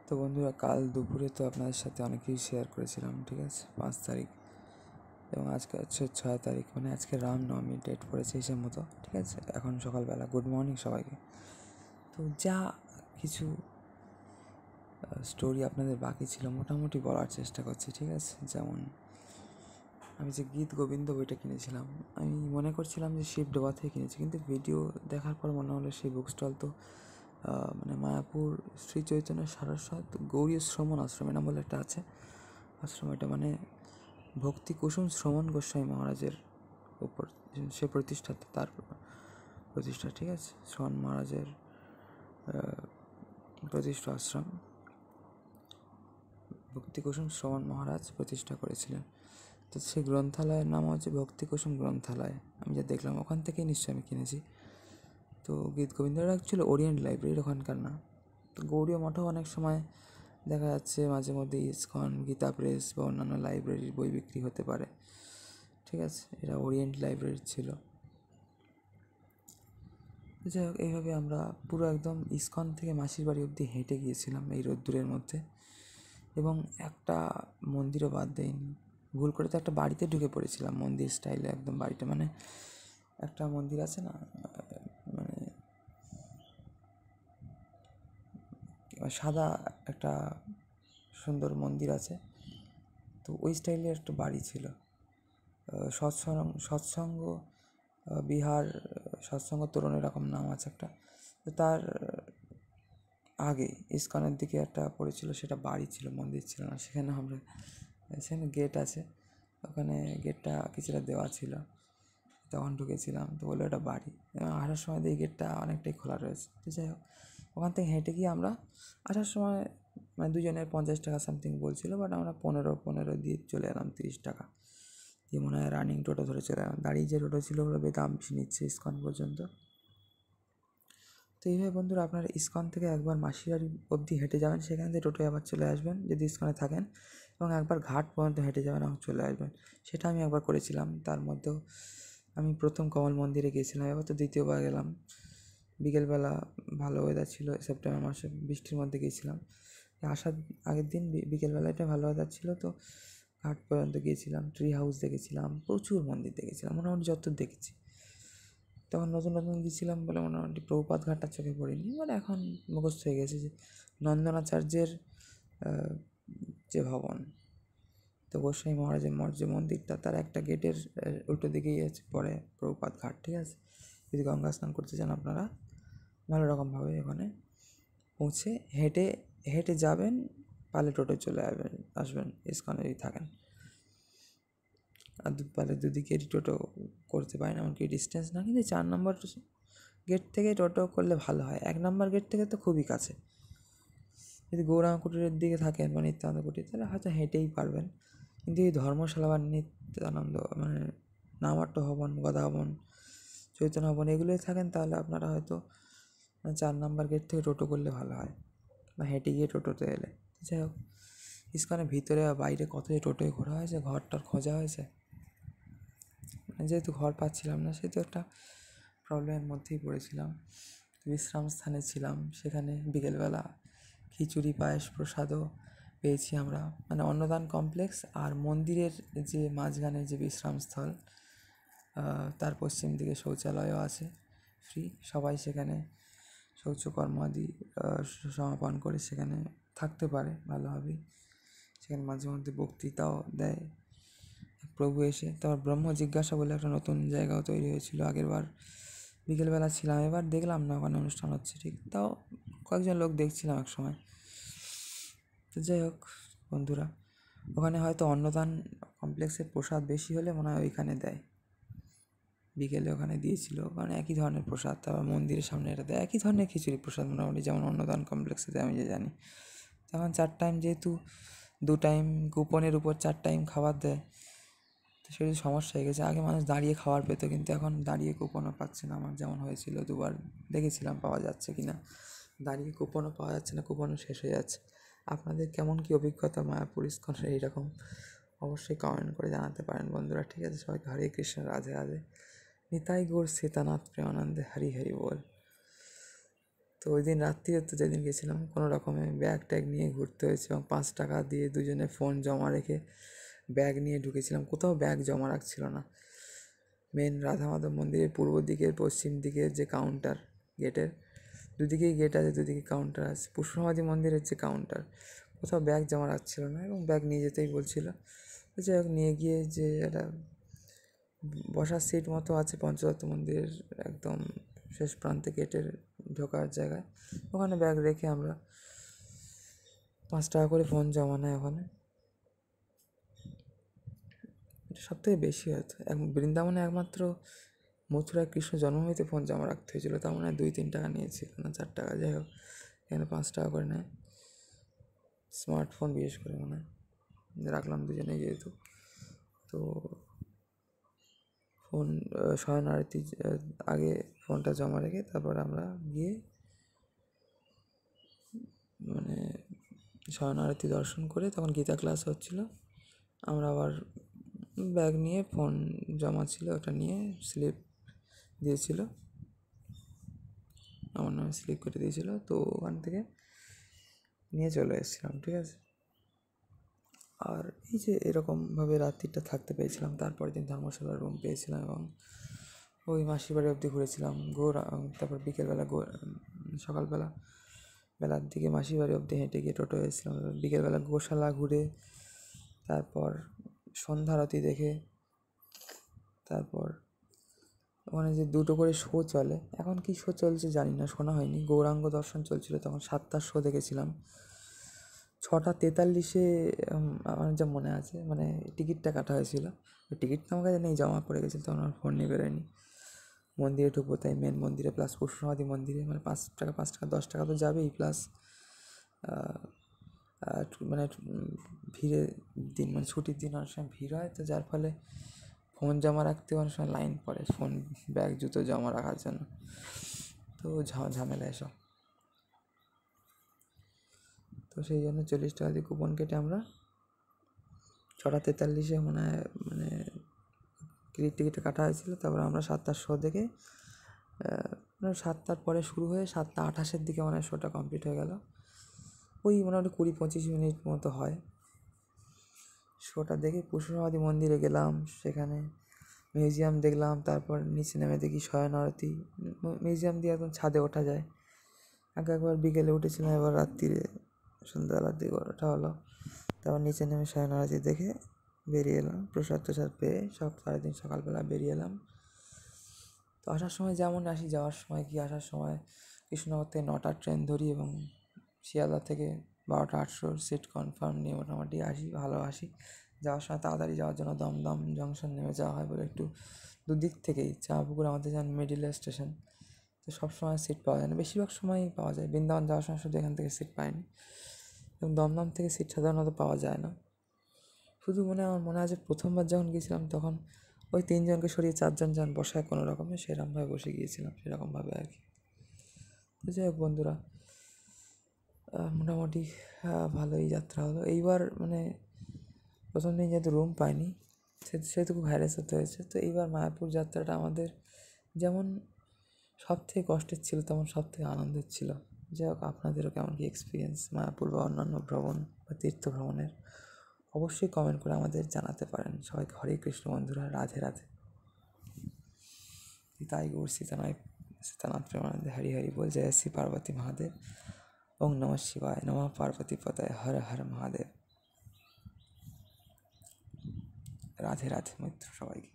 তো বন্ধুরা, কাল দুপুরে তো আপনাদের সাথে অনেক কিছু শেয়ার করেছিলাম, ঠিক আছে? 5 তারিখ এবং আজকে হচ্ছে 6 তারিখ, মানে আজকে রামনবমী ডেট পড়েছে হিসেব মতো, ঠিক আছে? এখন সকালবেলা গুড মর্নিং সবাইকে। তো যা কিছু স্টোরি আপনাদের বাকি ছিল মোটামুটি বলার চেষ্টা করছি, ঠিক আছে? যেমন আমি যে গীত গোবিন্দ বইটা কিনেছিলাম, আমি মনে করছিলাম যে শিবডোবা থেকে কিনেছি, কিন্তু ভিডিও দেখার পর মনে হলো সেই বুক স্টল তো মানে মায়াপুর শ্রী চৈতন্য সারস্বত গৌরী শ্রমণ আশ্রম নাম বলে একটা আছে আশ্রম। এটা মানে ভক্তি কুসুম শ্রমণ গোস্বামী মহারাজের উপর সে প্রতিষ্ঠাতা, তার প্রতিষ্ঠা, ঠিক আছে? শ্রমণ মহারাজের প্রতিষ্ঠা আশ্রম ভক্তি কুসুম শ্রমণ মহারাজ প্রতিষ্ঠা করেছিলেন। তো সেই গ্রন্থালয়ের নাম হচ্ছে ভক্তি কুসুম গ্রন্থালয়। আমি যা দেখলাম ওখান থেকেই নিশ্চয়ই আমি কিনেছি। তো গীত গোবিন্দটা অ্যাকচুয়ালি ওরিয়েন্ট লাইব্রেরির ওখানকার না। তো গৌড়ীয় মঠও অনেক সময় দেখা যাচ্ছে মাঝে মধ্যে ইসকন, গীতা প্রেস বা অন্যান্য লাইব্রেরির বই বিক্রি হতে পারে, ঠিক আছে? এটা ওরিয়েন্ট লাইব্রেরি ছিল। যাই হোক, এইভাবে আমরা পুরো একদম ইসকন থেকে মাসির বাড়ি অবধি হেঁটে গিয়েছিলাম এই রোদ্দুরের মধ্যে, এবং একটা মন্দিরও বাদ দেয়নি। ভুল করে তো একটা বাড়িতে ঢুকে পড়েছিলাম, মন্দির স্টাইলে একদম বাড়িটা, মানে একটা মন্দির আছে না, মানে সাদা একটা সুন্দর মন্দির আছে, তো ওই স্টাইলের একটা বাড়ি ছিল। সৎসঙ্গ বিহার, সৎসঙ্গ তরুণ এরকম নাম আছে একটা। তো তার আগে ইস্কনের দিকে একটা পড়েছিল, সেটা বাড়ি ছিল, মন্দির ছিল না। সেখানে গেট আছে, ওখানে গেটটা কিছুটা দেওয়া ছিল। তখন ঢুকেছিলাম, তো বললো এটা বাড়ি, এবং আসার সময় এই গেটটা অনেকটাই খোলা রয়েছে। তো যাই হোক, ওখান থেকে হেঁটে গিয়ে আমরা আসার সময় মানে দুজনের 50 টাকা সামথিং বলছিল, বাট আমরা 15 দিয়ে চলে এলাম। 30 টাকা দিয়ে মনে হয় রানিং টোটো ধরে চলে এলাম। দাঁড়িয়ে যে টোটো ছিল ওগুলো দাম বেশি নিচ্ছে ইস্কন পর্যন্ত। তো এইভাবে বন্ধুরা, আপনারা ইস্কন থেকে একবার মাসিবাড়ি অবধি হেঁটে যাবেন, সেখান থেকে টোটোয় আবার চলে আসবেন যদি ইস্কনে থাকেন, এবং একবার ঘাট পর্যন্ত হেঁটে যাবেন এবং চলে আসবেন। সেটা আমি একবার করেছিলাম। তার মধ্যেও আমি প্রথম কমল মন্দিরে গিয়েছিলাম, এবার তো দ্বিতীয়বার গেলাম। বিকেলবেলা ভালো ওয়েদার ছিল, সেপ্টেম্বর মাসে বৃষ্টির মধ্যে গিয়েছিলাম। আসার আগের দিন বিকেলবেলাটা ভালো ওয়েদার ছিল, তো ঘাট পর্যন্ত গিয়েছিলাম, ট্রি হাউস দেখেছিলাম, প্রচুর মন্দির দেখেছিলাম, মোটামুটি যত দেখেছি। তখন নতুন নতুন গিয়েছিলাম বলে মোটামুটি প্রভুপাদ ঘাটটা চোখে পড়েনি, মানে এখন মুখস্থ হয়ে গেছে যে নন্দনাচার্যের যে ভবন, তো গোস্বামী মহারাজের যে মন্দিরটা, তার একটা গেটের উল্টো দিকেই আছে পরে প্রভুপাদ ঘাট, ঠিক আছে? যদি গঙ্গা স্নান করতে চান আপনারা ভালো রকমভাবে ওখানে পৌঁছে হেঁটে হেঁটে যাবেন, পালে টোটো চলে আসবেন ইস্কনে যদি থাকেন। আর পালে দুদিকেরই টোটো করতে পারেন, এমনকি ডিস্টেন্স না, কিন্তু 4 নম্বর গেট থেকে টোটো করলে ভালো হয়। 1 নম্বর গেট থেকে তো খুবই কাছে। যদি গৌরাঙ্গ কুটিরের দিকে থাকেন বা নিত্যানন্দ কুটির, তাহলে হয়তো হেঁটেই পারবেন। কিন্তু এই ধর্মশালা বা নিত্যানন্দ মানে নামাট্য ভবন, গদা ভবন, চৈতন্য ভবন এগুলোই থাকেন, তাহলে আপনারা হয়তো 4 নম্বর গেট থেকে টোটো করলে ভালো হয়, বা হেঁটে গিয়ে টোটোতে এলে। যাই হোক, ইস্কনের ভিতরে বা বাইরে কত যে টোটোয় ঘোরা হয়েছে, ঘরটার খোঁজা হয়েছে, যেহেতু ঘর পাচ্ছিলাম না, সেহেতু একটা প্রবলেমের মধ্যেই পড়েছিলাম। বিশ্রাম স্থানে ছিলাম, সেখানে বিকেলবেলা খিচুড়ি পায়েস প্রসাদও পেয়েছি আমরা, মানে অন্নদান কমপ্লেক্স আর মন্দিরের যে মাঝখানে যে বিশ্রামস্থল, তার পশ্চিম দিকে শৌচালয়ও আছে ফ্রি। সবাই সেখানে শৌচকর্ম আদি সমাপন করে সেখানে থাকতে পারে ভালোভাবেই। সেখানে মাঝে মধ্যে বক্তৃতাও দেয় প্রভু এসে। তারপর ব্রহ্ম জিজ্ঞাসা বলে একটা নতুন জায়গাও তৈরি হয়েছিল, আগেরবার বিকেলবেলা ছিলাম, এবার দেখলাম না ওখানে অনুষ্ঠান হচ্ছে, ঠিক, তাও কয়েকজন লোক দেখছিলাম এক সময়। তো যাই হোক বন্ধুরা, ওখানে হয়তো অন্নদান কমপ্লেক্সের প্রসাদ বেশি হলে মনে হয় ওইখানে দেয়, বিকেলে ওখানে দিয়েছিল, মানে একই ধরনের প্রসাদ। তারপর মন্দিরের সামনে এটা দেয়, একই ধরনের খিচুড়ি প্রসাদ মোটামুটি, যেমন অন্নদান কমপ্লেক্সে দেয় আমি যে জানি। তখন 4 টাইম, যেহেতু 2 টাইম কুপনের উপর 4 টাইম খাবার দেয়, তো সেটা সমস্যা হয়ে গেছে। আগে মানুষ দাঁড়িয়ে খাবার পেতো, কিন্তু এখন দাঁড়িয়ে কুপনও পাচ্ছে না। আমার যেমন হয়েছিল, 2বার দেখেছিলাম পাওয়া যাচ্ছে কি না, দাঁড়িয়ে কুপনও পাওয়া যাচ্ছে না, কুপনও শেষ হয়ে যাচ্ছে। আপনাদের কেমন কী অভিজ্ঞতা মায়াপুর ইস্কনের এইরকম, অবশ্যই কমেন্ট করে জানাতে পারেন বন্ধুরা, ঠিক আছে? সবাইকে হরে কৃষ্ণ, রাধে রাধে, নিতাই গৌর সীতানাথ প্রেমানন্দে, হরি হরি বল। তো ওই দিন রাত্রিরে তো যেদিন গেছিলাম কোনো রকমে ব্যাগ ট্যাগ নিয়ে ঘুরতে হয়েছে, এবং 5 টাকা দিয়ে দুজনে ফোন জমা রেখে ব্যাগ নিয়ে ঢুকেছিলাম। কোথাও ব্যাগ জমা রাখছিল না। মেন রাধা মাধব মন্দিরের পূর্ব দিকের পশ্চিম দিকের যে কাউন্টার, গেটের দুদিকেই গেট আছে, দুদিকে কাউন্টার আছে, পুষ্পমাদি মন্দিরের যে কাউন্টার, কোথাও ব্যাগ জমা রাখছিল না এবং ব্যাগ নিয়ে যেতেই বলছিল। যাই হোক, নিয়ে গিয়ে যে একটা বসার সিট মতো আছে পঞ্চদত্ত মন্দিরের একদম শেষ প্রান্তে গেটের ঢোকার জায়গায়, ওখানে ব্যাগ রেখে আমরা 5 টাকা করে ফোন জমা নেয় ওখানে। এটা সব থেকে বেশি হতো বৃন্দাবনে। একমাত্র মথুরায় কৃষ্ণ জন্মভূমিতে ফোন জমা রাখতে হয়েছিল, তার মানে 2-3 টাকা নিয়েছিল, না 4 টাকা, যাই হোক এখানে 5 টাকা করে নেয়। স্মার্টফোন বিশেষ করে মনে হয় রাখলাম দুজনেই যেহেতু। তো ফোন শয়ন আরতি আগে ফোনটা জমা রেখে তারপর আমরা গিয়ে মানে শয়ন আরতি দর্শন করে, তখন গীতা ক্লাস হচ্ছিলো। আমরা আবার ব্যাগ নিয়ে ফোন জমা ছিল ওটা নিয়ে স্লিপ দিয়েছিল, আমার নামে স্লিপ করে দিয়েছিল, তো ওখান থেকে নিয়ে চলে এসেছিলাম। ঠিক আছে, আর এই যে এরকমভাবে রাত্রিটা থাকতে পেয়েছিলাম, তারপরের দিন ধর্মশালার রুম পেয়েছিলাম এবং ওই মাসির বাড়ি অবধি ঘুরেছিলাম। তারপর বিকেলবেলা সকালবেলা বেলার দিকে মাসির বাড়ি অবধি হেঁটে গিয়ে টোটো এসেছিলাম। বিকেলবেলা গোশালা ঘুরে, তারপর সন্ধ্যা আরতি দেখে, তারপর ওখানে যে 2টো করে শো চলে, এখন কি শো চলছে জানি না, শোনা হয়নি। গৌরাঙ্গ দর্শন চলছিল তখন, 7টার শো দেখেছিলাম। 6:43-এ আমার যা মনে আছে, মানে টিকিটটা কাটা হয়েছিল, ওই টিকিটটা আমার কাছে নেই, জমা পড়ে গেছিলো, তখন আমার ফোন নিয়ে বেরোয়নি। মন্দিরে ঢুকবো তাই মেন মন্দিরে প্লাস পুষ্পসমাধি মন্দিরে, মানে 5 টাকা 5 টাকা 10 টাকা তো যাবেই, প্লাস মানে ভিড়ের দিন, মানে ছুটির দিন অনেক সময় ভিড় হয়, তো যার ফলে ফোন জমা রাখতে অনেক সময় লাইন পড়ে, ফোন ব্যাগ জুতো জমা রাখার জন্য, তো ঝামেলা এসব। তো সেই জন্য 40 টাকা দিয়ে কুপন কেটে আমরা 6:43-এ মনে হয় মানে টিকিটটা কাটা হয়েছিল। তারপর আমরা 7টার শো দেখে, মানে 7টার পরে শুরু হয়ে 7:28-এর দিকে মানে শোটা কমপ্লিট হয়ে গেল। ওই মোটামুটি 20-25 মিনিট মতো হয় শোটা দেখে। পুষ্পসমাধি মন্দিরে গেলাম, সেখানে মিউজিয়াম দেখলাম, তারপর নিচে নেমে দেখি শয়ন আরতি। মিউজিয়াম দিয়ে একদম ছাদে ওঠা যায়। আগে একবার বিকেলে উঠেছিলাম, এবার রাত্রিরে সন্ধ্যাবেলার দিকে ওঠা হলো। তারপর নিচে নেমে শয়ন আরতি দেখে বেরিয়ে এলাম, প্রসাদ টসাদ পেয়ে সব 3:30 সকালবেলা বেরিয়ে এলাম। তো আসার সময় যেমন আসি, যাওয়ার সময় কি আসার সময় কৃষ্ণনগর থেকে 9টার ট্রেন ধরি এবং শিয়ালদা থেকে 12:08 সিট কনফার্ম নিয়ে মোটামুটি আসি, ভালো আসি। যাওয়ার সময় তাড়াতাড়ি যাওয়ার জন্য দমদম জংশন নেমে যাওয়া হয় বলে একটু দুদিক থেকেই, চাঁপুকুর আমাদের যেমন মিডিলে স্টেশন, তো সব সময় সিট পাওয়া যায় না, বেশিরভাগ সময়ই পাওয়া যায়। বৃন্দাবন যাওয়ার সময় শুধু এখান থেকে সিট পাইনি, এবং দমদম থেকে সিট সাধারণত পাওয়া যায় না। শুধু আমার মনে আছে প্রথমবার যখন গিয়েছিলাম তখন ওই 3জনকে সরিয়ে 4জন যান বসায় কোনো রকমে, সেরকমভাবে বসে গিয়েছিলাম, সেরকমভাবে আর কি। তো যাই হোক বন্ধুরা, মোটামুটি ভালোই যাত্রা হলো। এইবার মানে প্রথম দিন যেহেতু রুম পাইনি, সেহেতু খুব হ্যারেস হতে হয়েছে। তো এইবার মায়াপুর যাত্রাটা আমাদের যেমন সব থেকে কষ্টের ছিল, তেমন সব থেকে আনন্দের ছিল। যাই হোক, আপনাদেরও কেমন কী এক্সপিরিয়েন্স মায়াপুর বা অন্যান্য ভ্রমণ বা তীর্থ ভ্রমণের, অবশ্যই কমেন্ট করে আমাদের জানাতে পারেন। সবাইকে হরে কৃষ্ণ বন্ধুরা, রাধে রাধে। তাই গৌর সীতানাথ প্রেমানন্দ হরি হরি বল। জয় শ্রী পার্বতী মহাদেব। ওং নমঃ শিবায় নমঃ। পার্বতী পতায় হর হর মহাদেব। রাধে রাধে মিত্র সবাইকে।